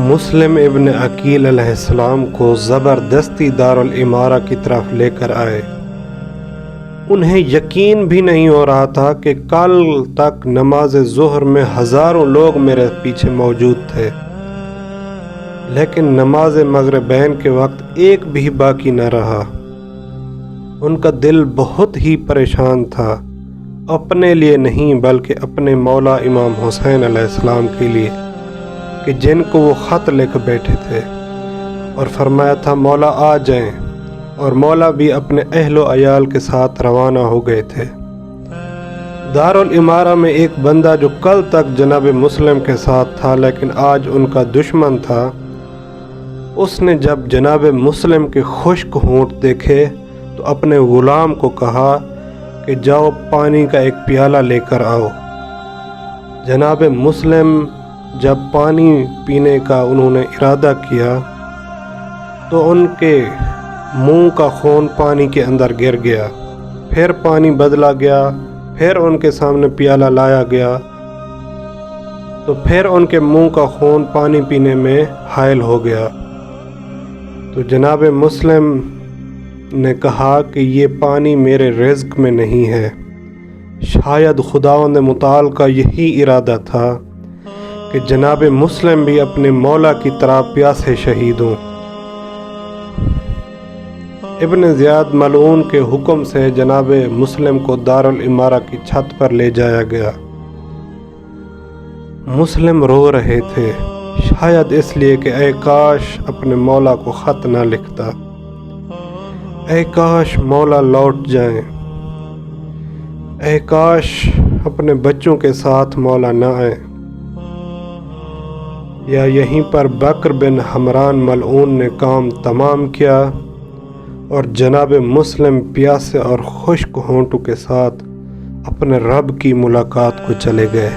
مسلم ابن عقیل علیہ السلام کو زبردستی دارالامارہ کی طرف لے کر آئے۔ انہیں یقین بھی نہیں ہو رہا تھا کہ کل تک نماز ظہر میں ہزاروں لوگ میرے پیچھے موجود تھے، لیکن نماز مغربین کے وقت ایک بھی باقی نہ رہا۔ ان کا دل بہت ہی پریشان تھا، اپنے لیے نہیں بلکہ اپنے مولا امام حسین علیہ السلام کے لیے، کہ جن کو وہ خط لکھ بیٹھے تھے اور فرمایا تھا مولا آ جائیں، اور مولا بھی اپنے اہل و عیال کے ساتھ روانہ ہو گئے تھے۔ دارالامارہ میں ایک بندہ جو کل تک جناب مسلم کے ساتھ تھا لیکن آج ان کا دشمن تھا، اس نے جب جناب مسلم کے خشک ہونٹ دیکھے تو اپنے غلام کو کہا کہ جاؤ پانی کا ایک پیالہ لے کر آؤ۔ جناب مسلم جب پانی پینے کا انہوں نے ارادہ کیا تو ان کے منہ کا خون پانی کے اندر گر گیا، پھر پانی بدلا گیا، پھر ان کے سامنے پیالہ لایا گیا تو پھر ان کے منہ کا خون پانی پینے میں حائل ہو گیا۔ تو جناب مسلم نے کہا کہ یہ پانی میرے رزق میں نہیں ہے، شاید خداوند متعال کا یہی ارادہ تھا کہ جناب مسلم بھی اپنے مولا کی طرح پیاسے شہید ہوں۔ ابن زیاد ملعون کے حکم سے جناب مسلم کو دارالامارہ کی چھت پر لے جایا گیا۔ مسلم رو رہے تھے، شاید اس لیے کہ اے کاش اپنے مولا کو خط نہ لکھتا، اے کاش مولا لوٹ جائیں، اے کاش اپنے بچوں کے ساتھ مولا نہ آئیں۔ یا یہیں پر بکر بن حمران ملعون نے کام تمام کیا اور جناب مسلم پیاسے اور خشک ہونٹوں کے ساتھ اپنے رب کی ملاقات کو چلے گئے۔